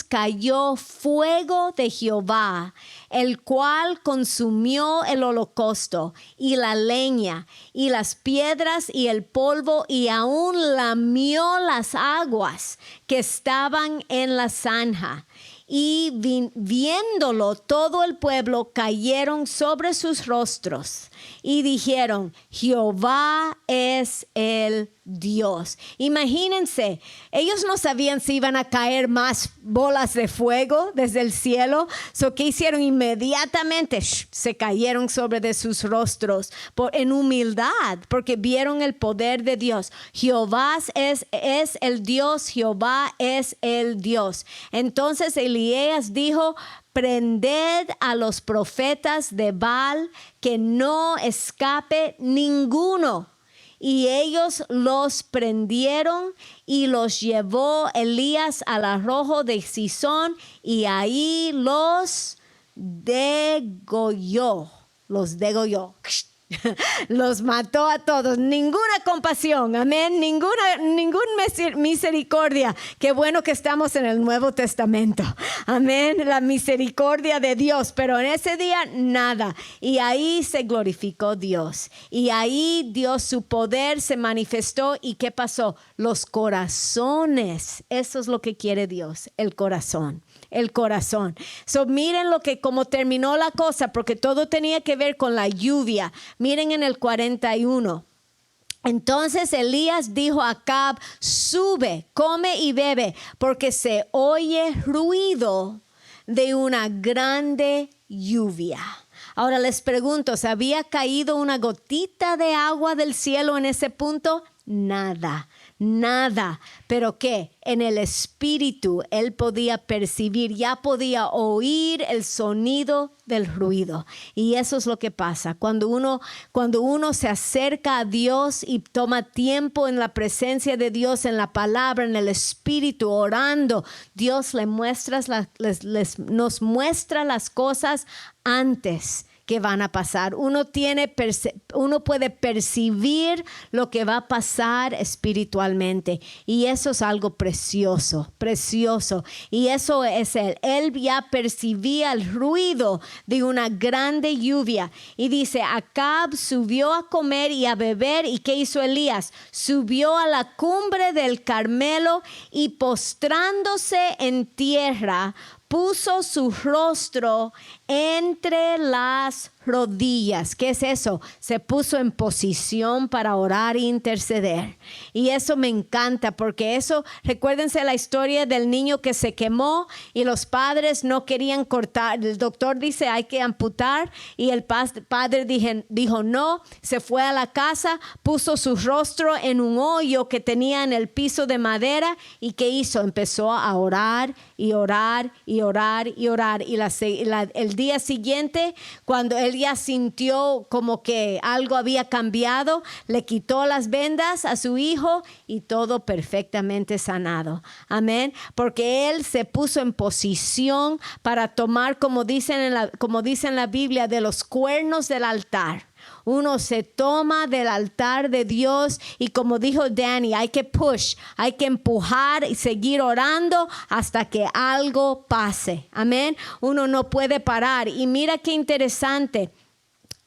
cayó fuego de Jehová, el cual consumió el holocausto y la leña y las piedras y el polvo, y aún lamió las aguas que estaban en la zanja. Y viéndolo todo el pueblo, cayeron sobre sus rostros y dijeron, Jehová es el Dios. Imagínense, ellos no sabían si iban a caer más bolas de fuego desde el cielo. ¿Qué hicieron? Inmediatamente se cayeron sobre de sus rostros en humildad, porque vieron el poder de Dios. Jehová es el Dios, Jehová es el Dios. Entonces Elías dijo, prended a los profetas de Baal, que no escape ninguno. Y ellos los prendieron y los llevó Elías al arroyo de Cisón, y ahí los degolló. Los mató a todos. Ninguna compasión, amén, ninguna misericordia. Qué bueno que estamos en el Nuevo Testamento, amén, la misericordia de Dios. Pero en ese día nada. Y ahí se glorificó Dios, y ahí Dios, su poder se manifestó. ¿Y qué pasó? Los corazones. Eso es lo que quiere Dios, el corazón. Miren cómo terminó la cosa, porque todo tenía que ver con la lluvia. Miren en el 41. Entonces Elías dijo a Acab, sube, come y bebe, porque se oye ruido de una grande lluvia. Ahora les pregunto, ¿se había caído una gotita de agua del cielo en ese punto? Nada. Pero ¿qué? En el espíritu él podía percibir, ya podía oír el sonido del ruido. Y eso es lo que pasa cuando uno se acerca a Dios y toma tiempo en la presencia de Dios, en la palabra, en el espíritu, orando. Dios nos muestra las cosas antes que van a pasar. Uno puede percibir lo que va a pasar espiritualmente. Y eso es algo precioso, precioso. Y eso es él. Él ya percibía el ruido de una grande lluvia. Y dice, Acab subió a comer y a beber. ¿Y qué hizo Elías? Subió a la cumbre del Carmelo y postrándose en tierra, puso su rostro entre las rodillas. ¿Qué es eso? Se puso en posición para orar e interceder. Y eso me encanta porque eso, recuérdense la historia del niño que se quemó y los padres no querían cortar. El doctor dice hay que amputar y el padre dijo no, se fue a la casa, puso su rostro en un hoyo que tenía en el piso de madera y ¿qué hizo? Empezó a orar y orar y orar y orar. Y el día siguiente, cuando él ya sintió como que algo había cambiado, le quitó las vendas a su hijo y todo perfectamente sanado. Amén. Porque él se puso en posición para tomar, como dice en la Biblia, de los cuernos del altar. Uno se toma del altar de Dios y como dijo Danny, hay que push, hay que empujar y seguir orando hasta que algo pase. Amén. Uno no puede parar. Y mira qué interesante.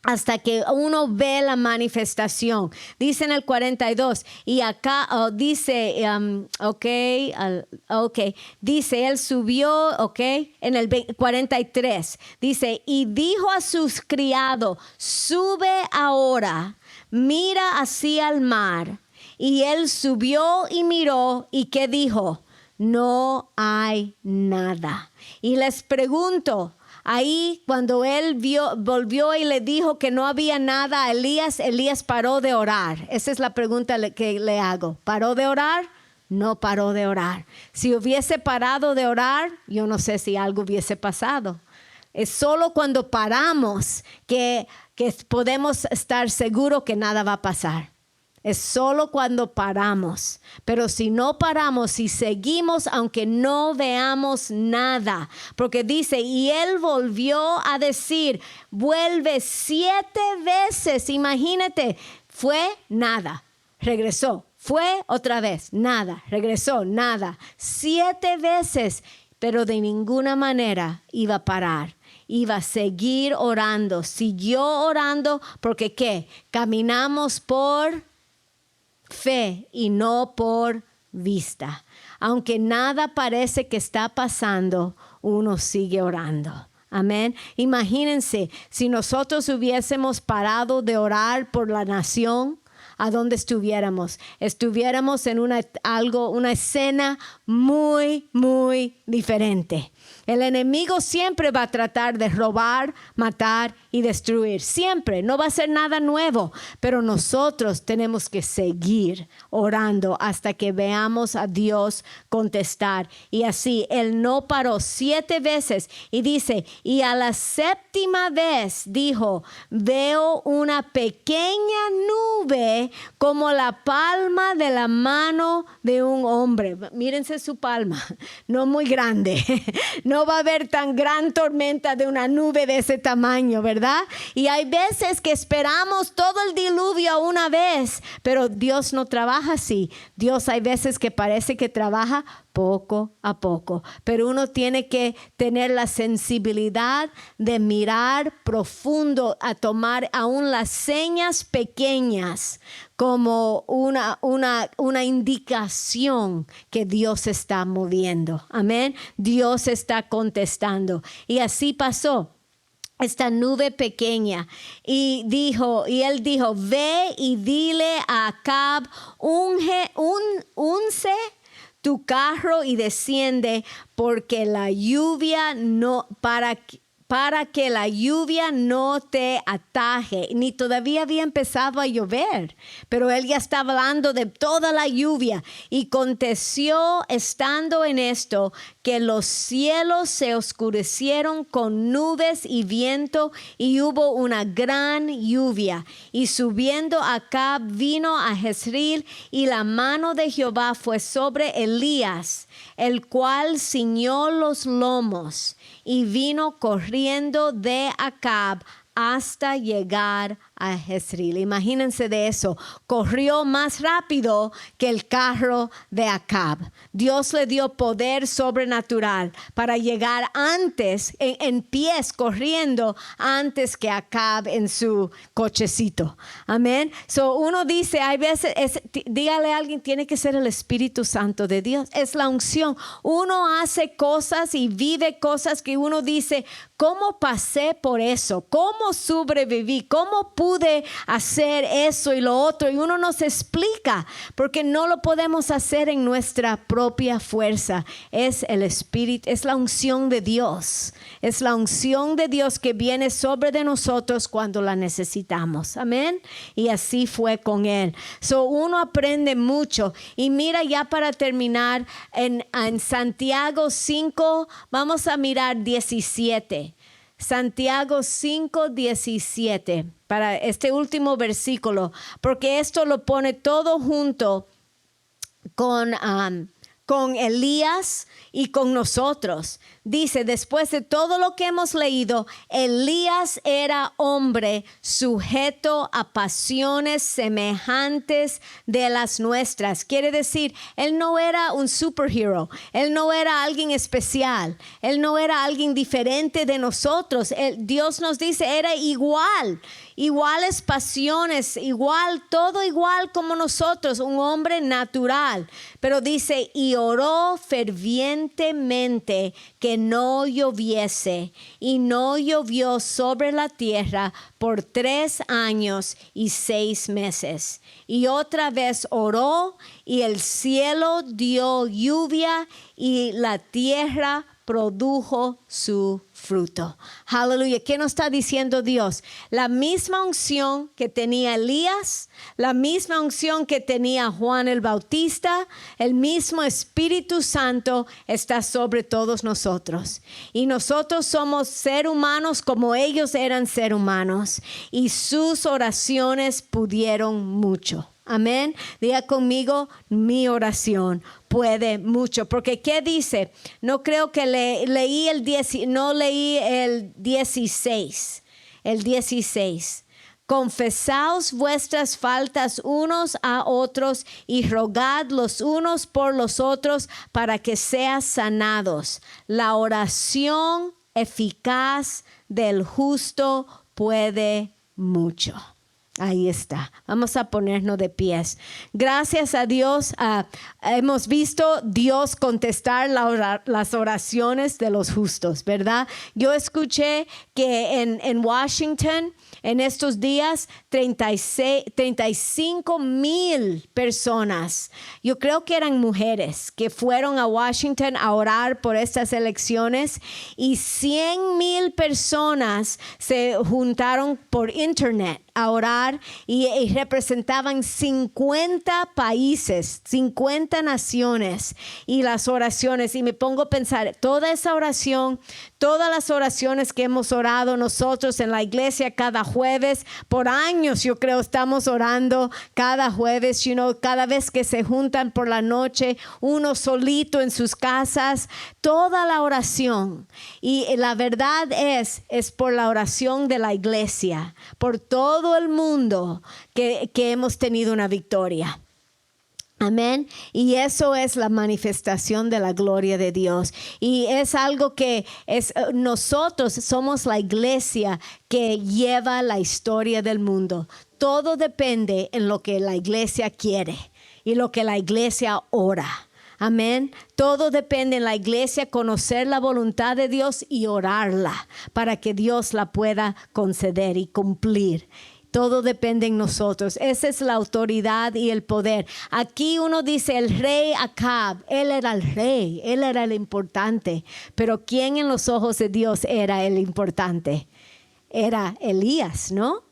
Hasta que uno ve la manifestación. Dice en el 42, y acá dice, dice, él subió, en el 43, dice, y dijo a sus criados, sube ahora, mira hacia el mar. Y él subió y miró, ¿y qué dijo? No hay nada. Y les pregunto, ahí cuando él volvió y le dijo que no había nada a Elías paró de orar. Esa es la pregunta que le hago. ¿Paró de orar? No paró de orar. Si hubiese parado de orar, yo no sé si algo hubiese pasado. Es solo cuando paramos que podemos estar seguros que nada va a pasar. Es solo cuando paramos. Pero si no paramos, si seguimos, aunque no veamos nada. Porque dice, y él volvió a decir, vuelve 7 veces. Imagínate, fue nada. Regresó. Fue otra vez, nada. Regresó, nada. 7 veces. Pero de ninguna manera iba a parar. Iba a seguir orando. Siguió orando porque ¿qué? Caminamos por fe y no por vista. Aunque nada parece que está pasando, uno sigue orando. Amén. Imagínense si nosotros hubiésemos parado de orar por la nación, ¿a dónde estuviéramos? Estuviéramos en una escena muy, muy diferente. El enemigo siempre va a tratar de robar, matar y destruir. Siempre. No va a ser nada nuevo. Pero nosotros tenemos que seguir orando hasta que veamos a Dios contestar. Y así, él no paró 7 veces. Y dice, y a la 7ª vez dijo, veo una pequeña nube como la palma de la mano de un hombre. Mírense su palma. No muy grande. No va a haber tan gran tormenta de una nube de ese tamaño, ¿verdad? Y hay veces que esperamos todo el diluvio a una vez, pero Dios no trabaja así. Dios hay veces que parece que trabaja poco a poco, pero uno tiene que tener la sensibilidad de mirar profundo, a tomar aún las señas pequeñas como una indicación que Dios está moviendo. Amén. Dios está contestando. Y así pasó. Esta nube pequeña y él dijo, ve y dile a Acab, unce tu carro y desciende porque la lluvia no, para que la lluvia no te ataje. Ni todavía había empezado a llover, pero él ya estaba hablando de toda la lluvia. Y aconteció, estando en esto, que los cielos se oscurecieron con nubes y viento, y hubo una gran lluvia. Y subiendo Acab vino a Jezreel, y la mano de Jehová fue sobre Elías, el cual ciñó los lomos y vino corriendo de Acab hasta llegar a Jezreel. Imagínense de eso. Corrió más rápido que el carro de Acab. Dios le dio poder sobrenatural para llegar antes, en pies, corriendo, antes que Acab en su cochecito. Amén. So uno dice, hay veces, dígale a alguien, tiene que ser el Espíritu Santo de Dios. Es la unción. Uno hace cosas y vive cosas que uno dice, ¿cómo pasé por eso? ¿Cómo sobreviví? ¿Cómo pude hacer eso y lo otro? Y uno no se explica porque no lo podemos hacer en nuestra propia fuerza. Es el Espíritu, es la unción de Dios. Es la unción de Dios que viene sobre de nosotros cuando la necesitamos. Amén. Y así fue con él. So uno aprende mucho. Y mira, ya para terminar, en Santiago 5, vamos a mirar 17. Santiago 5:17 para este último versículo, porque esto lo pone todo junto con Elías y con nosotros. Dice, después de todo lo que hemos leído, Elías era hombre sujeto a pasiones semejantes de las nuestras. Quiere decir, él no era un superhero, él no era alguien especial, él no era alguien diferente de nosotros. Dios nos dice, era iguales pasiones, igual, todo igual como nosotros, un hombre natural. Pero dice, y oró fervientemente que no lloviese, y no llovió sobre la tierra por 3 años y 6 meses. Y otra vez oró, y el cielo dio lluvia, y la tierra produjo su fruto. Aleluya. ¿Qué nos está diciendo Dios? La misma unción que tenía Elías, la misma unción que tenía Juan el Bautista, el mismo Espíritu Santo está sobre todos nosotros. Y nosotros somos seres humanos como ellos eran seres humanos. Y sus oraciones pudieron mucho. Amén. Diga conmigo, mi oración puede mucho. Porque ¿qué dice? No creo que leí el 16. El 16. Confesaos vuestras faltas unos a otros y rogad los unos por los otros para que sean sanados. La oración eficaz del justo puede mucho. Ahí está. Vamos a ponernos de pies. Gracias a Dios hemos visto Dios contestar las oraciones de los justos, ¿verdad? Yo escuché que en Washington en estos días 35,000 personas, yo creo que eran mujeres, que fueron a Washington a orar por estas elecciones, y 100,000 personas se juntaron por internet a orar y representaban 50 países, 50 naciones, y las oraciones. Y me pongo a pensar, toda esa oración, todas las oraciones que hemos orado nosotros en la iglesia cada jueves, por años yo creo estamos orando cada jueves, cada vez que se juntan por la noche, uno solito en sus casas, toda la oración. Y la verdad es por la oración de la iglesia, por todo el mundo que hemos tenido una victoria. Amén. Y eso es la manifestación de la gloria de Dios. Y es algo que nosotros somos la iglesia que lleva la historia del mundo. Todo depende en lo que la iglesia quiere y lo que la iglesia ora. Amén. Todo depende en la iglesia conocer la voluntad de Dios y orarla para que Dios la pueda conceder y cumplir. Todo depende en nosotros. Esa es la autoridad y el poder. Aquí uno dice el rey Acab, él era el rey, él era el importante. Pero ¿quién en los ojos de Dios era el importante? Era Elías, ¿no?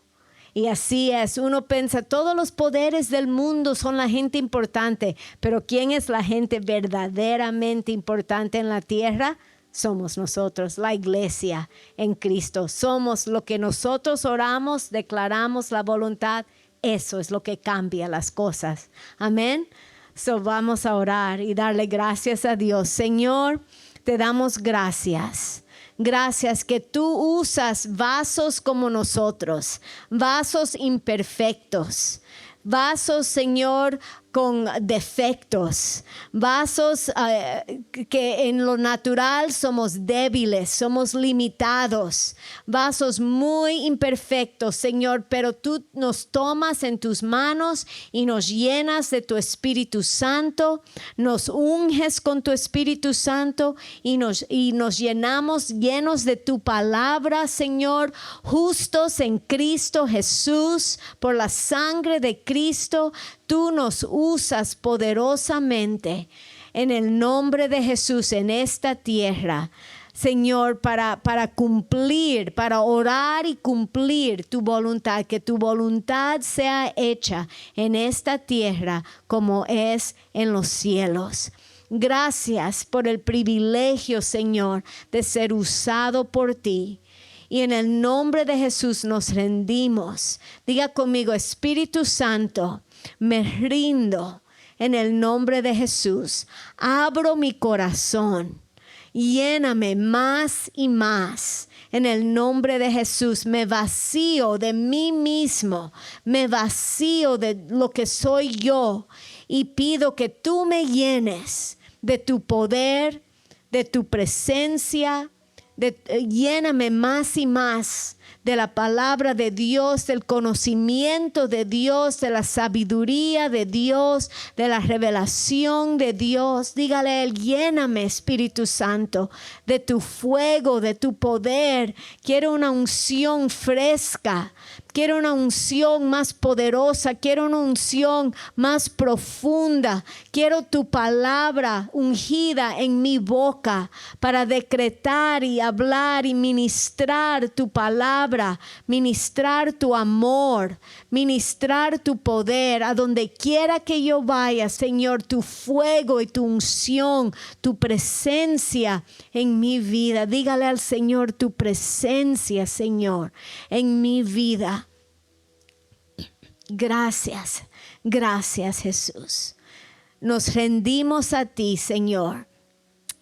Y así es, uno piensa, todos los poderes del mundo son la gente importante, pero ¿quién es la gente verdaderamente importante en la tierra? Somos nosotros, la iglesia en Cristo. Somos lo que nosotros oramos, declaramos la voluntad. Eso es lo que cambia las cosas. Amén. So vamos a orar y darle gracias a Dios. Señor, te damos gracias. Gracias que tú usas vasos como nosotros, vasos imperfectos, vasos, Señor, con defectos, vasos que en lo natural somos débiles, somos limitados, vasos muy imperfectos, Señor, pero tú nos tomas en tus manos y nos llenas de tu Espíritu Santo, nos unges con tu Espíritu Santo y nos llenamos llenos de tu palabra, Señor, justos en Cristo Jesús, por la sangre de Cristo. Tú nos usas poderosamente en el nombre de Jesús en esta tierra, Señor, para cumplir, para orar y cumplir tu voluntad, que tu voluntad sea hecha en esta tierra como es en los cielos. Gracias por el privilegio, Señor, de ser usado por ti. Y en el nombre de Jesús nos rendimos. Diga conmigo, Espíritu Santo, me rindo en el nombre de Jesús. Abro mi corazón. Lléname más y más. En el nombre de Jesús me vacío de mí mismo. Me vacío de lo que soy yo. Y pido que tú me llenes de tu poder, de tu presencia. Lléname más y más de la palabra de Dios, del conocimiento de Dios, de la sabiduría de Dios, de la revelación de Dios. Dígale a Él, lléname, Espíritu Santo, de tu fuego, de tu poder. Quiero una unción fresca. Quiero una unción más poderosa, quiero una unción más profunda. Quiero tu palabra ungida en mi boca para decretar y hablar y ministrar tu palabra, ministrar tu amor, ministrar tu poder a donde quiera que yo vaya, Señor, tu fuego y tu unción, tu presencia en mi vida. Dígale al Señor, tu presencia, Señor, en mi vida. Gracias, gracias Jesús. Nos rendimos a ti, Señor.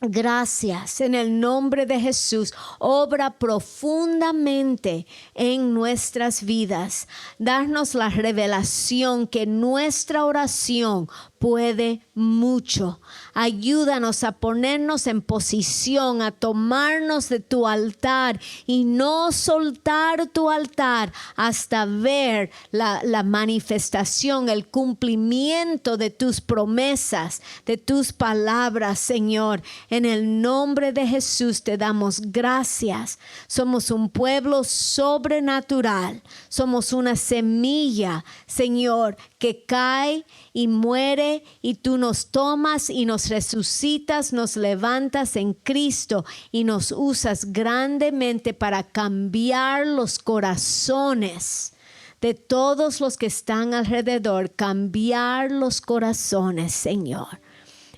Gracias en el nombre de Jesús. Obra profundamente en nuestras vidas. Darnos la revelación que nuestra oración puede mucho. Ayúdanos a ponernos en posición, a tomarnos de tu altar y no soltar tu altar hasta ver la manifestación, el cumplimiento de tus promesas, de tus palabras, Señor. En el nombre de Jesús te damos gracias. Somos un pueblo sobrenatural. Somos una semilla, Señor, que cae y muere y tú nos tomas y nos resucitas, nos levantas en Cristo y nos usas grandemente para cambiar los corazones de todos los que están alrededor, cambiar los corazones, Señor,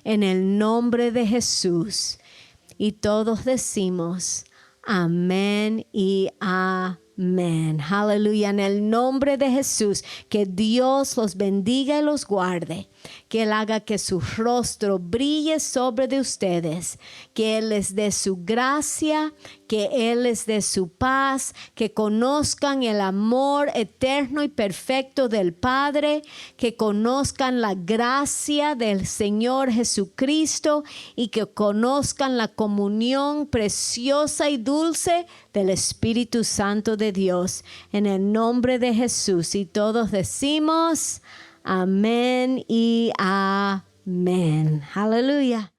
en el nombre de Jesús. Y todos decimos amén y amén. Amén. Aleluya. En el nombre de Jesús, que Dios los bendiga y los guarde. Que Él haga que su rostro brille sobre de ustedes. Que Él les dé su gracia. Que Él les dé su paz. Que conozcan el amor eterno y perfecto del Padre. Que conozcan la gracia del Señor Jesucristo. Y que conozcan la comunión preciosa y dulce del Espíritu Santo de Dios, en el nombre de Jesús. Y todos decimos amén y amén. Aleluya.